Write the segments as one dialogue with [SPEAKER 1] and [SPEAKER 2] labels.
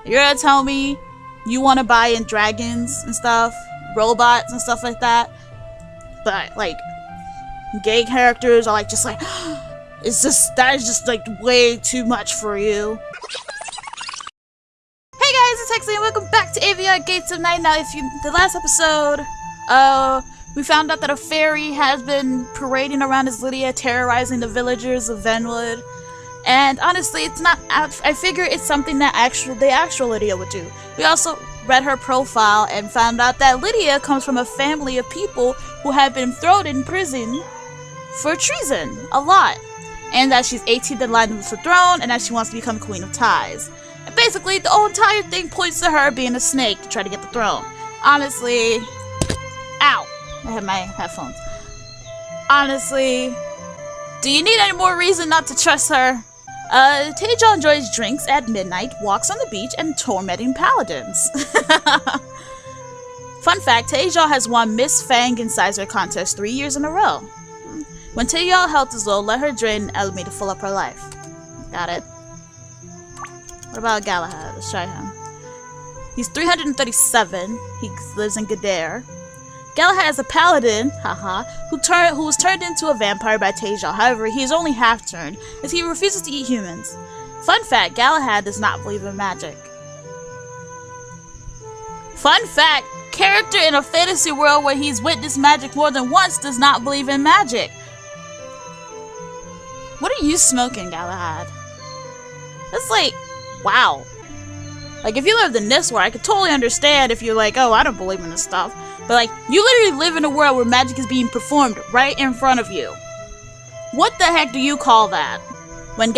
[SPEAKER 1] You're gonna tell me you want to buy in dragons and stuff, robots and stuff like that, but like gay characters are like just like that is just like way too much for you. Hey guys, it's Hexley and welcome back to Aveyond Gates of Night. Now, the last episode, we found out that a fairy has been parading around as Lydia, terrorizing the villagers of Venwood. And honestly, it's not. I figure it's something that the actual Lydia would do. We also read her profile and found out that Lydia comes from a family of people who have been thrown in prison for treason a lot, and that she's 18th in line with the throne, and that she wants to become Queen of Ties. And basically, the whole entire thing points to her being a snake to try to get the throne. Honestly, ow! I have my headphones. Honestly, do you need any more reason not to trust her? Taeja enjoys drinks at midnight, walks on the beach, and tormenting paladins. Fun fact, Taeja has won Miss Fang Incisor contest 3 years in a row. When Taeja's health is low, let her drain Elmi to fill up her life. Got it. What about Galahad? Let's try him. He's 337. He lives in Gadare. Galahad is a paladin, haha, who was turned into a vampire by Taeja. However, he is only half-turned, as he refuses to eat humans. Fun fact, Galahad does not believe in magic. Fun fact, character in a fantasy world where he's witnessed magic more than once does not believe in magic. What are you smoking, Galahad? That's like, wow. Like, if you lived in this world, I could totally understand if you're like, oh, I don't believe in this stuff. But like, you literally live in a world where magic is being performed right in front of you. What the heck do you call that? When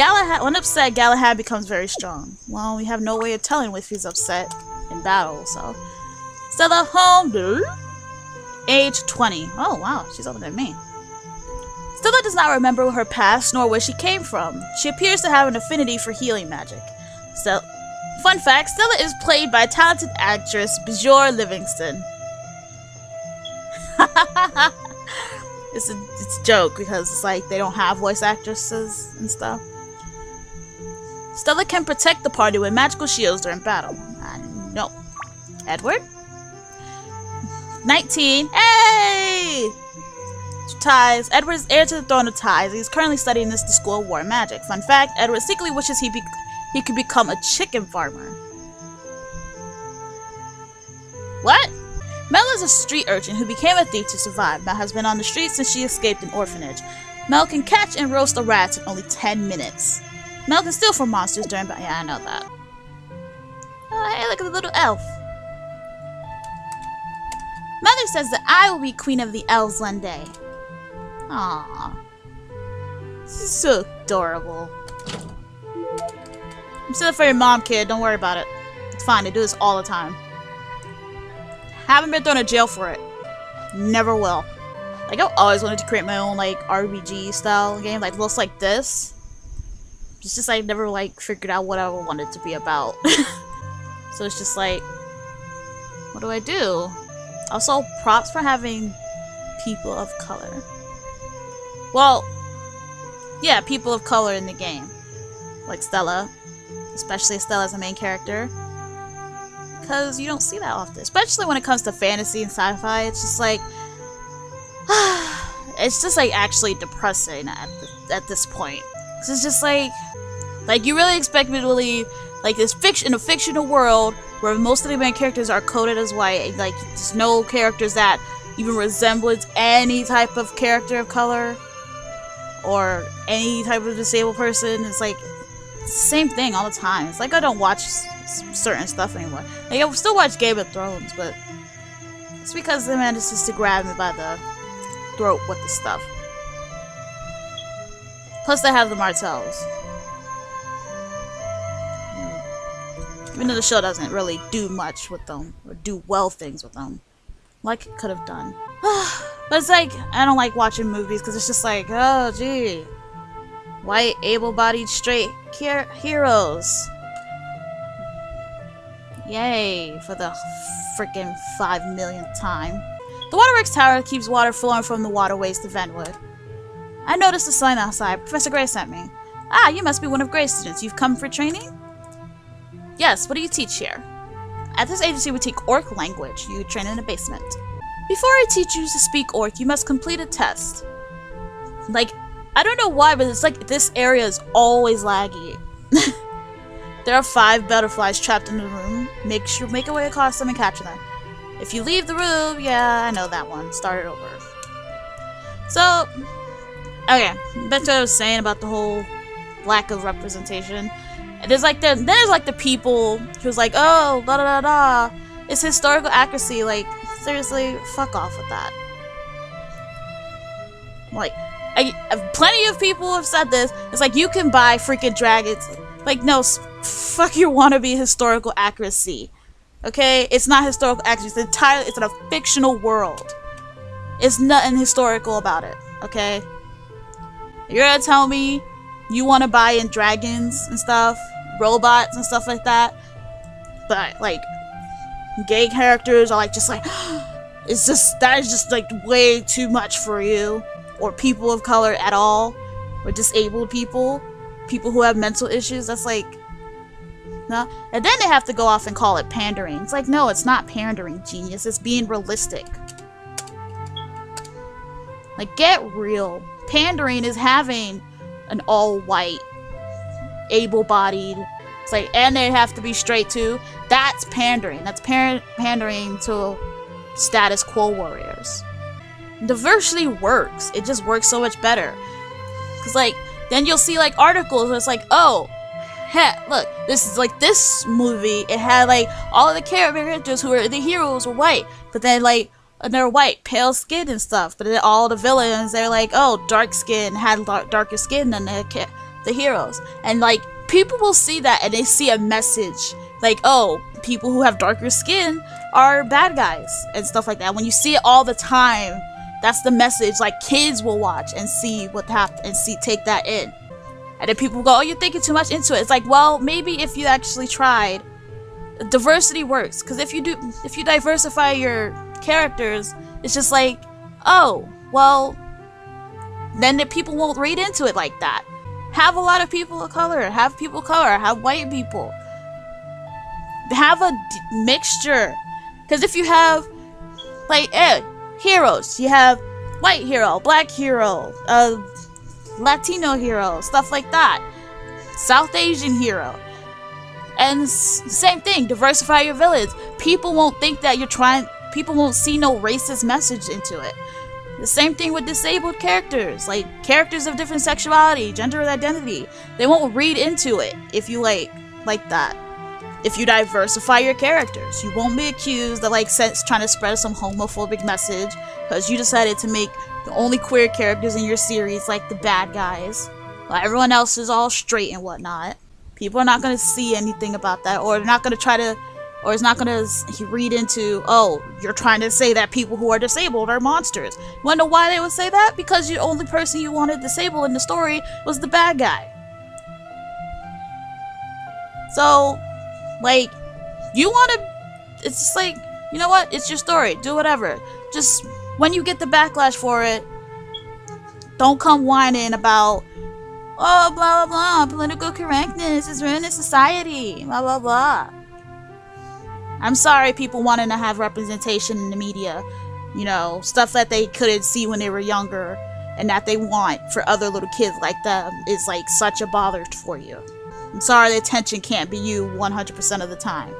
[SPEAKER 1] upset, Galahad becomes very strong. Well, we have no way of telling if he's upset in battle, so. Stella Holmes, age 20. Oh wow, she's older than me. Stella does not remember her past nor where she came from. She appears to have an affinity for healing magic. Fun fact, Stella is played by talented actress Bjorn Livingston. It's a joke because it's like they don't have voice actresses and stuff. Stella can protect the party with magical shields during battle. No. Edward? 19. Hey! Ties. Edward is heir to the throne of Ties. He's currently studying the School of War and Magic. Fun fact, Edward secretly wishes he could become a chicken farmer. What? Mel is a street urchin who became a thief to survive. Mel has been on the streets since she escaped an orphanage. Mel can catch and roast the rats in only 10 minutes. Mel can steal from monsters during battle. Yeah, I know that. Oh, hey, look at the little elf. Mother says that I will be queen of the elves one day. Aww. This is so adorable. I'm still for your mom, kid. Don't worry about it. It's fine. They do this all the time. Haven't been thrown in jail for it. Never will. Like, I've always wanted to create my own, like, RPG style game. Like, looks like this. It's just, I never, like, figured out what I wanted it to be about. So it's just like, what do I do? Also, props for having people of color. Well, yeah, people of color in the game. Like Stella. Especially Stella as a main character. Because you don't see that often. Especially when it comes to fantasy and sci-fi. It's just like... it's just like actually depressing at this point. Because it's just like... Like, you really expect me to believe like this in a fictional world where most of the main characters are coded as white, and like there's no characters that even resembles any type of character of color or any type of disabled person. It's like it's the same thing all the time. It's like I don't watch certain stuff anymore. Like, I still watch Game of Thrones, but it's because they manages to grab me by the throat with the stuff. Plus they have the Martells. Even though the show doesn't really do much with them, or do well things with them, like it could have done. But it's like, I don't like watching movies because it's just like, oh gee, white, able-bodied, straight heroes. Yay, for the freaking 5 millionth time. The Waterworks Tower keeps water flowing from the waterways to Venwood. I noticed a sign outside. Professor Gray sent me. Ah, you must be one of Gray's students. You've come for training? Yes, what do you teach here? At this agency, we teach Orc language. You train in a basement. Before I teach you to speak Orc, you must complete a test. Like, I don't know why, but it's like this area is always laggy. There are 5 butterflies trapped in the room. Make your way across them and capture them. If you leave the room, yeah, I know that one. Start it over. So, okay, back to what I was saying about the whole lack of representation. There's like the people who's like, oh, da da da da. It's historical accuracy. Like, seriously, fuck off with that. Like, plenty of people have said this. It's like, you can buy freaking dragons. Like, no, fuck your wannabe historical accuracy. Okay? It's not historical accuracy. It's in a fictional world. It's nothing historical about it. Okay? You're gonna tell me you want to buy in dragons and stuff, robots and stuff like that, but like gay characters are like just like that is just like way too much for you, or people of color at all, or disabled people who have mental issues. That's like, no. And then they have to go off and call it pandering. It's like, no, it's not pandering, genius. It's being realistic. Like, get real. Pandering is having an all-white, able-bodied, it's like, and they have to be straight too. That's pandering. That's pandering to status quo warriors. Diversity works. It just works so much better. Cause like, then you'll see like articles where it's like, oh, heck, look, this is like this movie. It had like all of the characters who were the heroes were white, but then like they're white, pale skin and stuff. But then all the villains, they're like, oh, dark skin, had darker skin than the heroes. And like, people will see that and they see a message. Like, oh, people who have darker skin are bad guys and stuff like that. When you see it all the time, that's the message. Like, kids will watch and see what happened and take that in. And then people go, oh, you're thinking too much into it. It's like, well, maybe if you actually tried, diversity works. Because if you diversify your characters, it's just like, oh, well, then the people won't read into it like that. Have a lot of people of color, have white people, have a mixture. Because if you have like heroes, you have white hero, black hero, Latino hero, stuff like that, South Asian hero. And same thing, diversify your villains. People won't think that you're trying, people won't see no racist message into it. The same thing with disabled characters, like characters of different sexuality, gender identity. They won't read into it if you like that. If you diversify your characters, you won't be accused of like trying to spread some homophobic message because you decided to make the only queer characters in your series like the bad guys, while everyone else is all straight and whatnot. People are not going to see anything about that, or they're not going to try to, or it's not going to read into, oh, you're trying to say that people who are disabled are monsters. You want to know why they would say that? Because the only person you wanted disabled in the story was the bad guy. So, like, you want to, it's just like, you know what? It's your story. Do whatever. Just, when you get the backlash for it, don't come whining about, oh, blah, blah, blah, political correctness is ruining society, blah, blah, blah. I'm sorry people wanting to have representation in the media, you know, stuff that they couldn't see when they were younger and that they want for other little kids like them is like such a bother for you. I'm sorry the attention can't be you 100% of the time,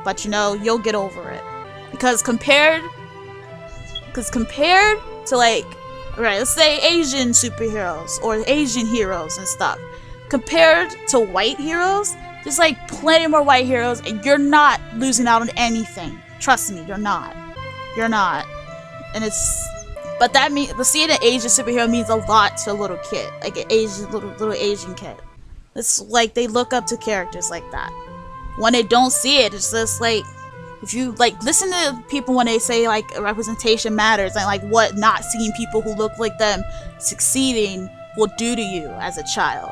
[SPEAKER 1] but you know, you'll get over it. Because compared to like, right, let's say Asian superheroes or Asian heroes and stuff, compared to white heroes, there's like plenty more white heroes and you're not losing out on anything. Trust me, you're not. You're not. And it's, but that means, but seeing an Asian superhero means a lot to a little kid, like an Asian, little Asian kid. It's like they look up to characters like that. When they don't see it, it's just like, if you like listen to people when they say like representation matters and like what not seeing people who look like them succeeding will do to you as a child.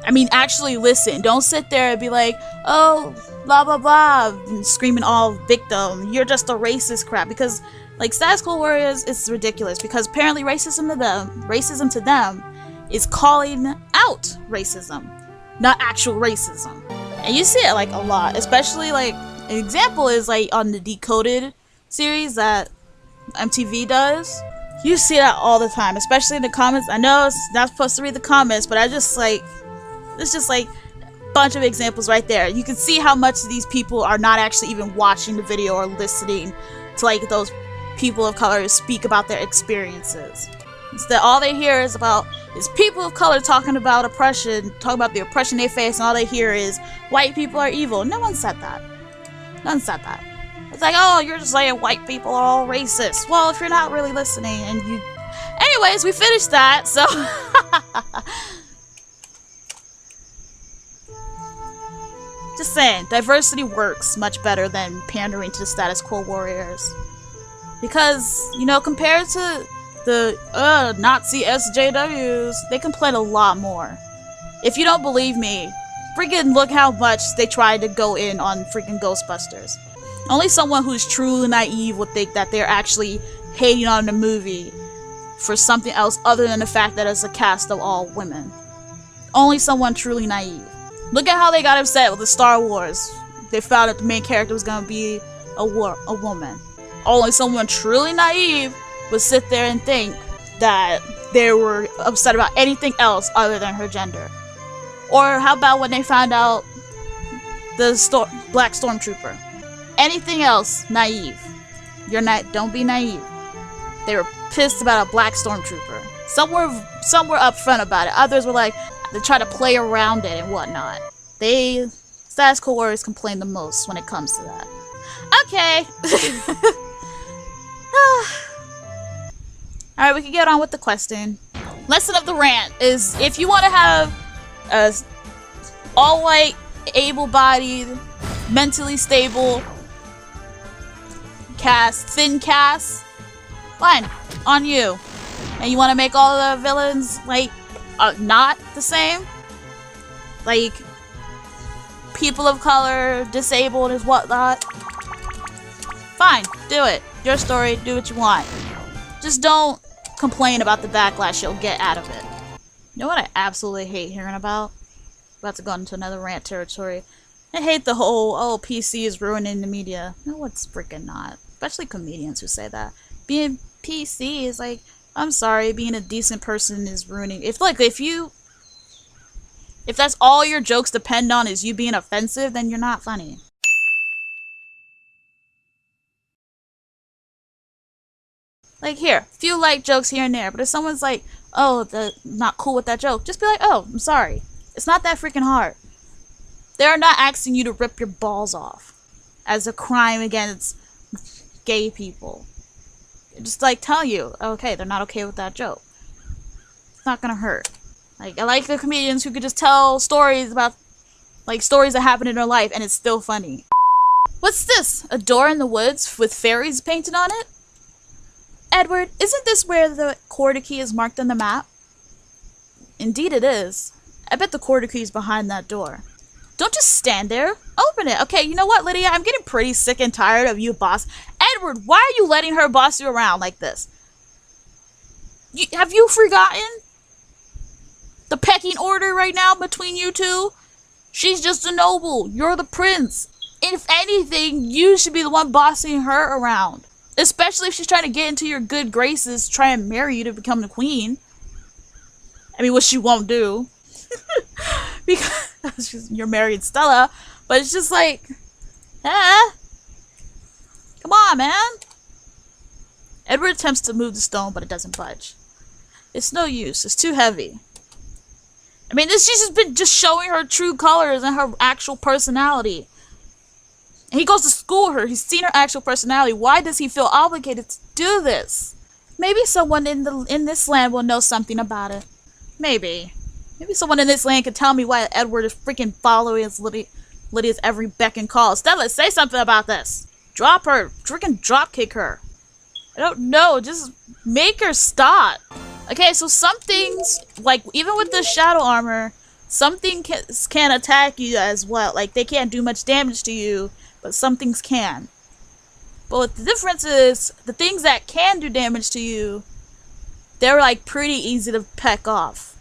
[SPEAKER 1] I mean, actually listen. Don't sit there and be like, oh, blah, blah, blah, and screaming all victim. You're just a racist crap. Because, like, status quo warriors is ridiculous. Because apparently racism to them is calling out racism, not actual racism. And you see it like a lot, especially like an example is like on the Decoded series that MTV does. You see that all the time, especially in the comments. I know it's not supposed to read the comments, but I just like, it's just like a bunch of examples right there. You can see how much these people are not actually even watching the video or listening to like those people of color speak about their experiences. Instead, all they hear is people of color talking about oppression, talking about the oppression they face, and all they hear is white people are evil. No one said that. No one said that. It's like, oh, you're just saying white people are all racist. Well, if you're not really listening and you... Anyways, we finished that, so... Just saying, diversity works much better than pandering to the status quo warriors. Because, you know, compared to the Nazi SJWs, they complain a lot more. If you don't believe me, freaking look how much they tried to go in on freaking Ghostbusters. Only someone who's truly naive would think that they're actually hating on the movie for something else other than the fact that it's a cast of all women. Only someone truly naive. Look at how they got upset with the Star Wars. They found that the main character was gonna be a woman. Only someone truly naive would sit there and think that they were upset about anything else other than her gender. Or how about when they found out the black stormtrooper? Anything else, naive. Don't be naive. They were pissed about a black stormtrooper. Some were upfront about it. Others were like, they try to play around it and whatnot. Status quo warriors complain the most when it comes to that. Okay. Alright, we can get on with the question. Lesson of the rant is, if you want to have a all-white, able-bodied, mentally stable cast, thin cast, fine, on you. And you want to make all the villains, like, not the same? Like, people of color, disabled and whatnot? Fine, do it. Your story, do what you want. Just don't complain about the backlash you'll get out of it. You know what I absolutely hate hearing about? About to go into another rant territory. I hate the whole, oh, PC is ruining the media. No, it's freaking not. Especially comedians who say that. Being PC is like, I'm sorry, being a decent person is ruining. If that's all your jokes depend on is you being offensive, then you're not funny. Like, here, few light jokes here and there, but if someone's like, oh, not cool with that joke, just be like, oh, I'm sorry. It's not that freaking hard. They're not asking you to rip your balls off as a crime against gay people. Just like tell you, okay, they're not okay with that joke. It's not gonna hurt. Like, I like the comedians who could just tell stories about, like, stories that happen in their life and it's still funny. What's this? A door in the woods with fairies painted on it? Edward, isn't this where the quarter key is marked on the map? Indeed it is. I bet the quarter key is behind that door. Don't just stand there. Open it. Okay, you know what, Lydia? I'm getting pretty sick and tired of you, boss. Edward, why are you letting her boss you around like this? Have you forgotten the pecking order right now between you two? She's just a noble. You're the prince. If anything, you should be the one bossing her around. Especially if she's trying to get into your good graces, try and marry you to become the queen. I mean, what she won't do. Because you're married Stella. But it's just like, come on, man. Edward attempts to move the stone, but it doesn't budge. It's no use. It's too heavy. I mean, she's just been showing her true colors and her actual personality. And he goes to school her. He's seen her actual personality. Why does he feel obligated to do this? Maybe someone in this land will know something about it. Maybe. Maybe someone in this land can tell me why Edward is freaking following Lydia's every beck and call. Stella, say something about this. Drop her. Freaking drop kick her. I don't know. Just make her stop. Okay, so some things, like, even with the shadow armor, some things can attack you as well. Like, they can't do much damage to you, but some things can. But what the difference is, the things that can do damage to you, they're, like, pretty easy to peck off.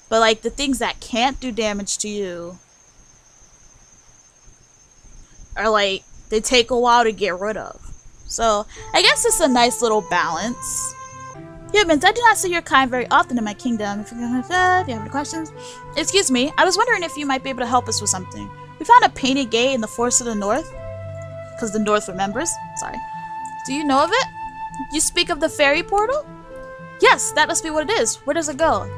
[SPEAKER 1] But, like, the things that can't do damage to you, are like, they take a while to get rid of. So, I guess it's a nice little balance. Humans, I do not see your kind very often in my kingdom. If you have any questions? Excuse me, I was wondering if you might be able to help us with something. We found a painted gate in the forest of the north. Because the north remembers. Sorry. Do you know of it? You speak of the fairy portal? Yes, that must be what it is. Where does it go?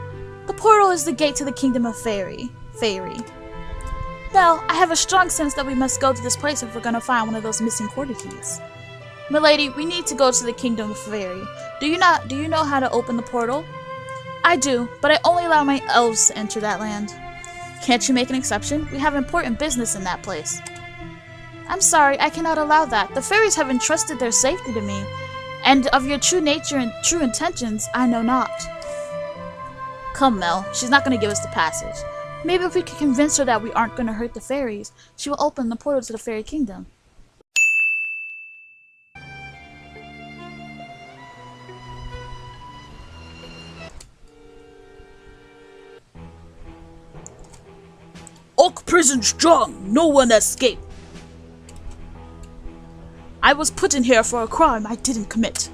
[SPEAKER 1] The portal is the gate to the kingdom of fairy. Well, I have a strong sense that we must go to this place if we're gonna find one of those missing quarter keys. Milady, we need to go to the kingdom of fairy. Do you know how to open the portal? I do, but I only allow my elves to enter that land. Can't you make an exception? We have important business in that place. I'm sorry, I cannot allow that. The fairies have entrusted their safety to me, and of your true nature and true intentions, I know not. Come, Mel, she's not going to give us the passage. Maybe if we can convince her that we aren't going to hurt the fairies, she will open the portal to the fairy kingdom. Oak prison strong, no one escaped. I was put in here for a crime I didn't commit.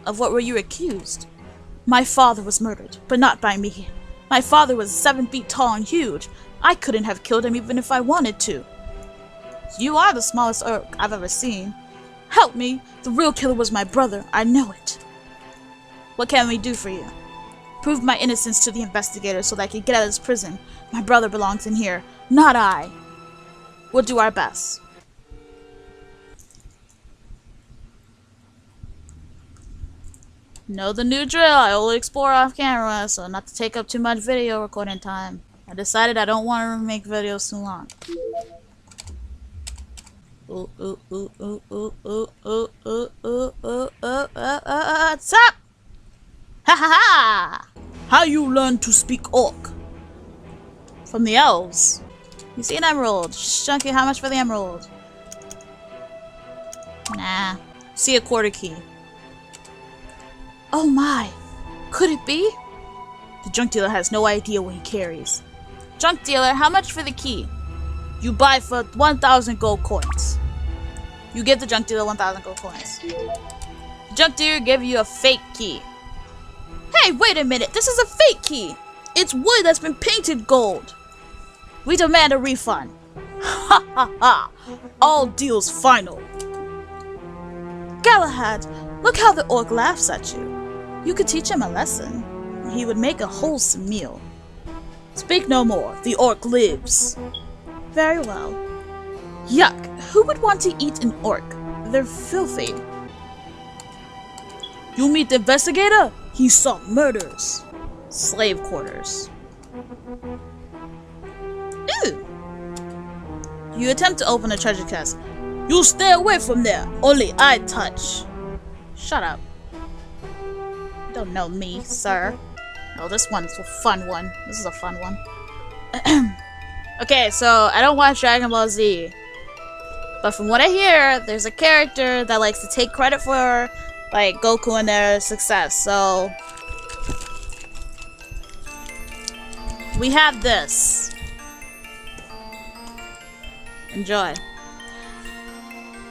[SPEAKER 1] Of what were you accused? My father was murdered, but not by me. My father was 7 feet tall and huge. I couldn't have killed him even if I wanted to. You are the smallest orc I've ever seen. Help me! The real killer was my brother, I know it. What can we do for you? Prove my innocence to the investigator so that I can get out of this prison. My brother belongs in here, not I. We'll do our best. Know the new drill, I only explore off camera, so not to take up too much video recording time. I decided I don't want to make videos too long. Stop! Ha ha ha! How you learn to speak orc? From the elves. You see an emerald. Chunky, how much for the emerald? Nah. See a quarter key. Oh my! Could it be? The junk dealer has no idea what he carries. Junk dealer, how much for the key? You buy for 1,000 gold coins. You give the junk dealer 1,000 gold coins. The junk dealer give you a fake key. Hey, wait a minute! This is a fake key! It's wood that's been painted gold! We demand a refund! Ha ha ha! All deals final! Galahad, look how the orc laughs at you. You could teach him a lesson. He would make a wholesome meal. Speak no more. The orc lives. Very well. Yuck! Who would want to eat an orc? They're filthy. You meet the investigator? He saw murders. Slave quarters. Ooh! You attempt to open a treasure chest. You stay away from there. Only I touch. Shut up. You don't know me, sir. Oh, this one's a fun one. This is a fun one. Okay, so I don't watch Dragon Ball Z. But from what I hear, there's a character that likes to take credit for, like, Goku and their success. So we have this. Enjoy.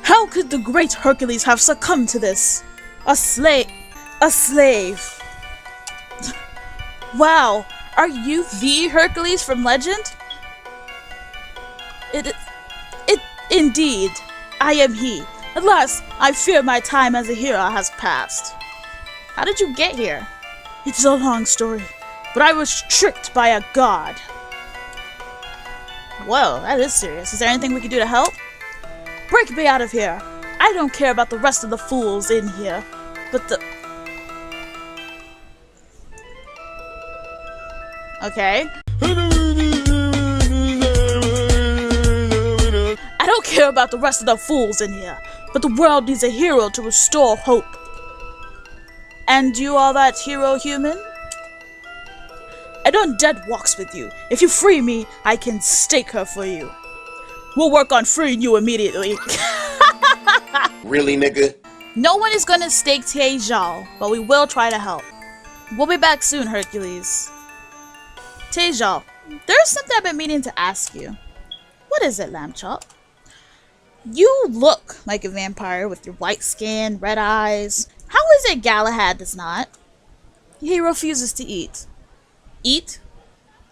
[SPEAKER 1] How could the great Hercules have succumbed to this? A slave. Wow, are you the Hercules from legend? Indeed, I am he. Alas, I fear my time as a hero has passed. How did you get here? It's a long story, but I was tricked by a god. Whoa, that is serious. Is there anything we can do to help? Break me out of here. I don't care about the rest of the fools in here, but the... Okay. I don't care about the rest of the fools in here, but the world needs a hero to restore hope. And you are that hero, human? An undead walks with you. If you free me, I can stake her for you. We'll work on freeing you immediately.
[SPEAKER 2] Really, nigga?
[SPEAKER 1] No one is gonna stake Tejal, but we will try to help. We'll be back soon, Hercules. Tejal, there's something I've been meaning to ask you. What is it, Lamb Chop? You look like a vampire with your white skin, red eyes. How is it Galahad does not? He refuses to eat. Eat?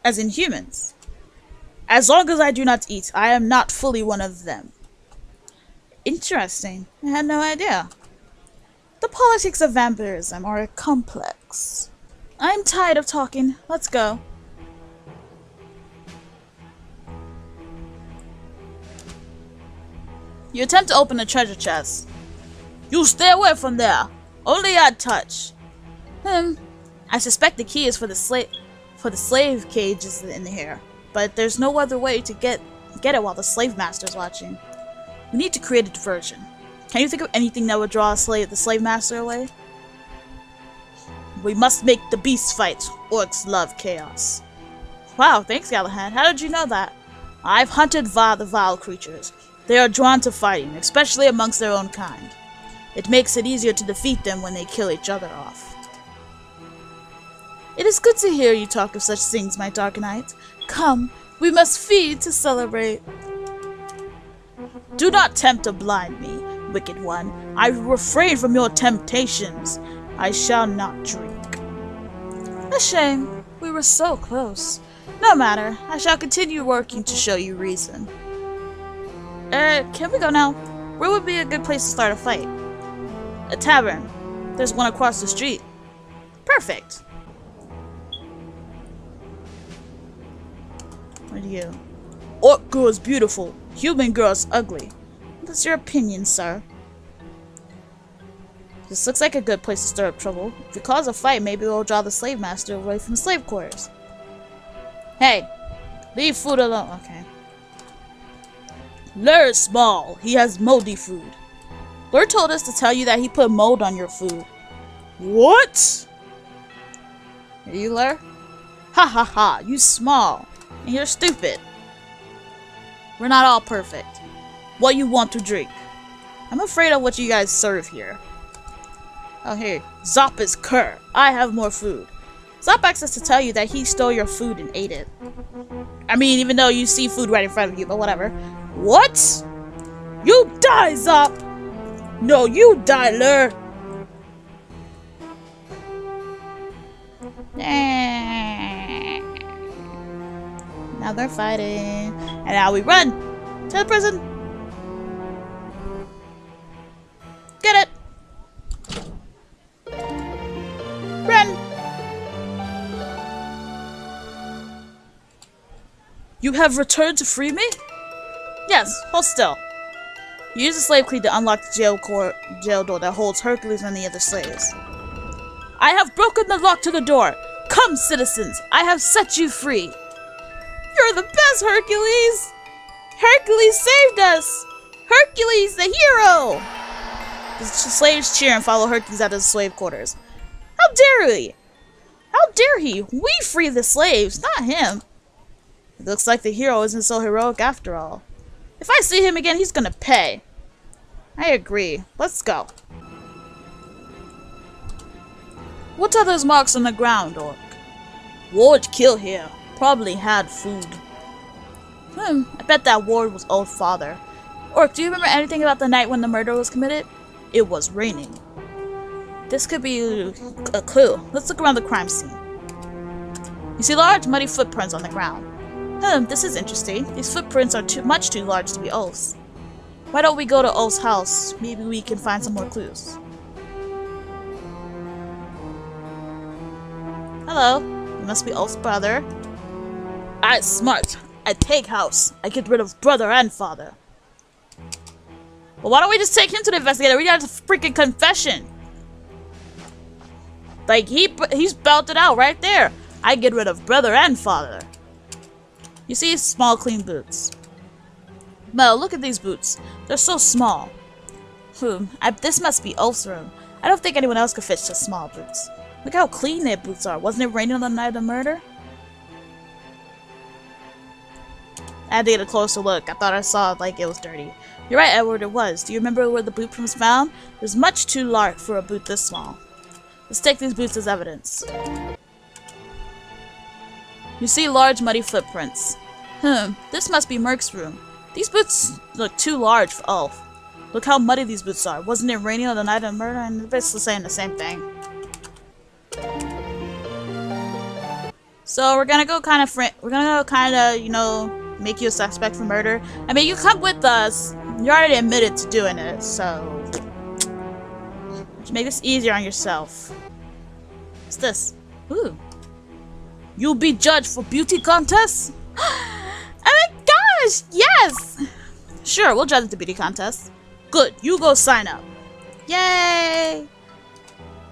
[SPEAKER 1] As in humans. As long as I do not eat, I am not fully one of them. Interesting. I had no idea. The politics of vampirism are complex. I'm tired of talking. Let's go. You attempt to open the treasure chest. You stay away from there. Only I'd touch. I suspect the key is for the slave cages in here, but there's no other way to get it while the slave master's watching. We need to create a diversion. Can you think of anything that would draw the slave master away? We must make the beasts fight. Orcs love chaos. Wow, thanks Galahad. How did you know that? I've hunted the vile creatures. They are drawn to fighting, especially amongst their own kind. It makes it easier to defeat them when they kill each other off. It is good to hear you talk of such things, my Dark Knight. Come, we must feed to celebrate. Do not tempt or blind me, wicked one. I refrain from your temptations. I shall not drink. A shame. We were so close. No matter. I shall continue working to show you reason. Can we go now? Where would be a good place to start a fight? A tavern. There's one across the street. Perfect. What are you? Orc girl is beautiful. Human girl is ugly. What's your opinion, sir? This looks like a good place to stir up trouble. If we cause a fight, maybe we'll draw the slave master away from the slave quarters. Hey, leave food alone. Okay. Lur is small. He has moldy food. Lur told us to tell you that he put mold on your food. What? Are you Lur? Ha ha ha, you small. And you're stupid. We're not all perfect. What you want to drink? I'm afraid of what you guys serve here. Oh, here. Zop is cur. I have more food. Zop asks us to tell you that he stole your food and ate it. I mean, even though you see food right in front of you, but whatever. What? You die, Zop! No, you die, Lur! Now they're fighting. And now we run to the prison. Get it! Run! You have returned to free me? Yes, hold still. Use the slave key to unlock the jail door that holds Hercules and the other slaves. I have broken the lock to the door. Come, citizens, I have set you free. You're the best, Hercules! Hercules saved us! Hercules, the hero! The slaves cheer and follow Hercules out of the slave quarters. How dare he? How dare he? We free the slaves, not him. It looks like the hero isn't so heroic after all. If I see him again, he's gonna pay. I agree. Let's go. What are those marks on the ground, Orc? Ward killed here. Probably had food. I bet that Ward was old father. Orc, do you remember anything about the night when the murder was committed? It was raining. This could be a clue. Let's look around the crime scene. You see large muddy footprints on the ground. This is interesting. These footprints are much too large to be Ulf's. Why don't we go to Ulf's house? Maybe we can find some more clues. Hello. You must be Ulf's brother. I'm smart. I take house. I get rid of brother and father. Well, why don't we just take him to the investigator? We got a freaking confession. Like, he's spelled it out right there. I get rid of brother and father. You see small, clean boots. Mel, look at these boots. They're so small. This must be Ulf's room. I don't think anyone else could fit such small boots. Look how clean their boots are. Wasn't it raining on the night of the murder? I had to get a closer look. I thought I saw like it was dirty. You're right, Edward, it was. Do you remember where the boot print was found? It was much too large for a boot this small. Let's take these boots as evidence. You see large muddy footprints. This must be Merc's room. These boots look too large for Ulf. Look how muddy these boots are. Wasn't it raining on the night of murder? And they're basically saying the same thing. So we're gonna go kind of, you know, make you a suspect for murder. I mean, you come with us. You already admitted to doing it, so just make this easier on yourself. What's this? Ooh. You'll be judged for beauty contests? Oh my gosh, yes! Sure, we'll judge the beauty contest. Good, you go sign up. Yay!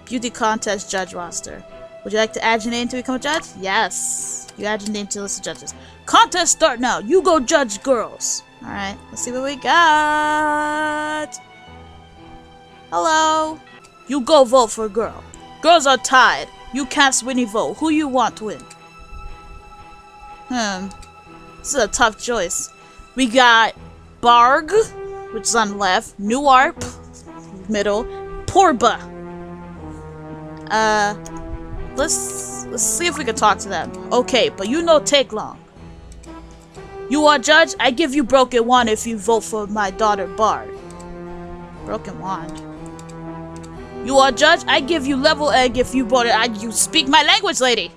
[SPEAKER 1] Beauty contest judge roster. Would you like to add your name to become a judge? Yes. You add your name to the list of judges. Contest start now. You go judge girls. Alright, let's see what we got. Hello. You go vote for a girl. Girls are tied. You cast any vote. Who you want to win? This is a tough choice. We got Barg, which is on the left. Newarp, middle. Porba. Let's see if we can talk to them. Okay, but you know take long. You are judge? I give you broken wand if you vote for my daughter Bard. Broken wand. You are judge? I give you level egg if you vote it. You speak my language, lady.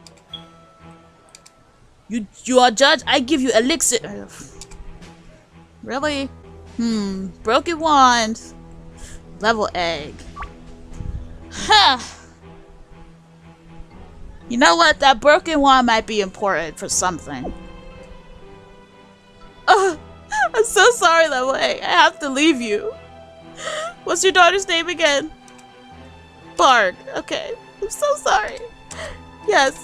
[SPEAKER 1] You are judge? I give you elixir. Really? Broken wand. Level egg. Huh. You know what? That broken wand might be important for something. I'm so sorry, Level Egg. I have to leave you. What's your daughter's name again? Barg. Okay. I'm so sorry. Yes.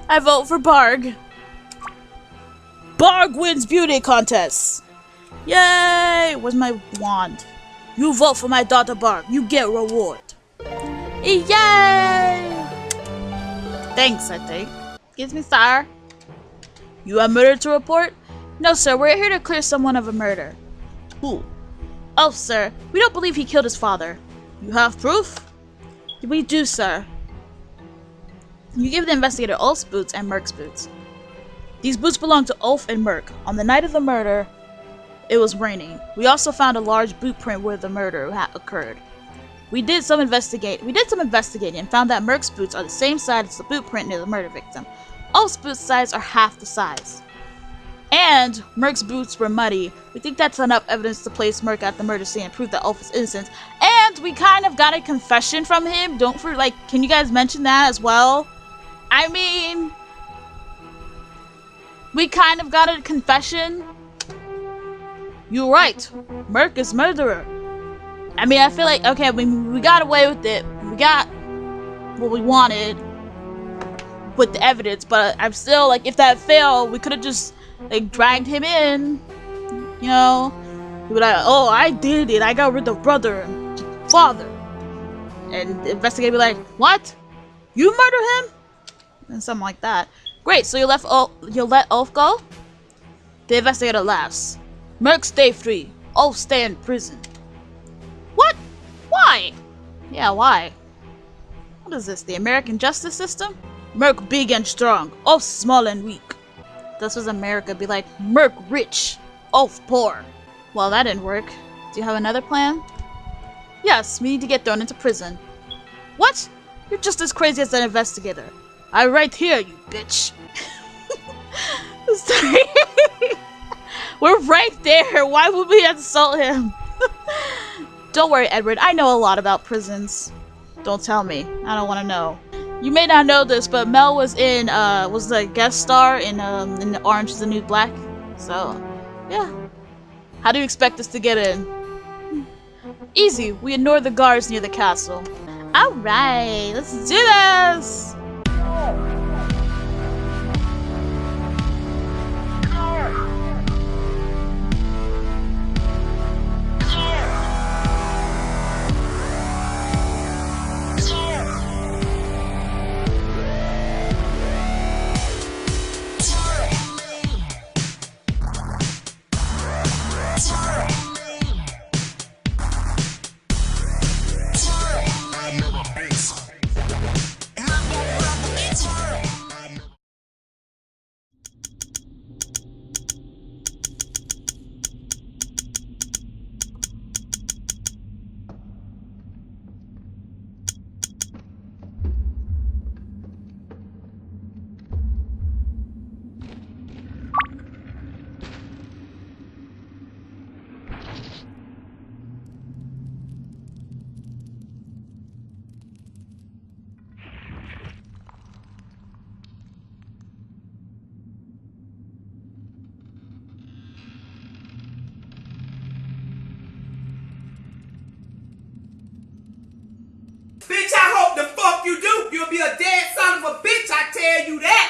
[SPEAKER 1] I vote for Barg. Barg wins beauty contest. Yay! Where's my wand? You vote for my daughter Barg. You get reward. Yay! Thanks, I think. Excuse me, sir. You have murder to report? No, sir. We're here to clear someone of a murder. Who? Oh, sir. We don't believe he killed his father. You have proof? We do, sir. You give the investigator Ulf's boots and Merc's boots. These boots belong to Ulf and Merc. On the night of the murder, it was raining. We also found a large boot print where the murder occurred. We did some investigating and found that Merc's boots are the same size as the boot print near the murder victim. Ulf's boot size are half the size. And Merc's boots were muddy. We think that's enough evidence to place Merc at the murder scene and prove that Ulf is innocent. And we kind of got a confession from him. Can you guys mention that as well? I mean, we kind of got a confession. You're right. Merc is murderer. I mean, I feel like, okay, we got away with it. We got what we wanted with the evidence, but I'm still, like, if that failed, we could have just, like, dragged him in, you know? He'd be like, oh, I did it. I got rid of brother and father. And the investigator would be like, what? You murdered him? And something like that. Great, so you'll let Ulf go? The investigator laughs. Merc stay free. Ulf stay in prison. What? Why? Yeah, why? What is this, the American justice system? Merc big and strong, Ulf small and weak. This was America, be like, Merc rich, Ulf poor. Well, that didn't work. Do you have another plan? Yes, we need to get thrown into prison. What? You're just as crazy as an investigator. I right here, you bitch. Sorry. We're right there. Why would we insult him? Don't worry, Edward. I know a lot about prisons. Don't tell me. I don't want to know. You may not know this, but Mel was the guest star in Orange is the New Black. So, yeah. How do you expect us to get in? Easy. We ignore the guards near the castle. Alright, let's do this!
[SPEAKER 3] You'll be a dead son of a bitch, I tell you that.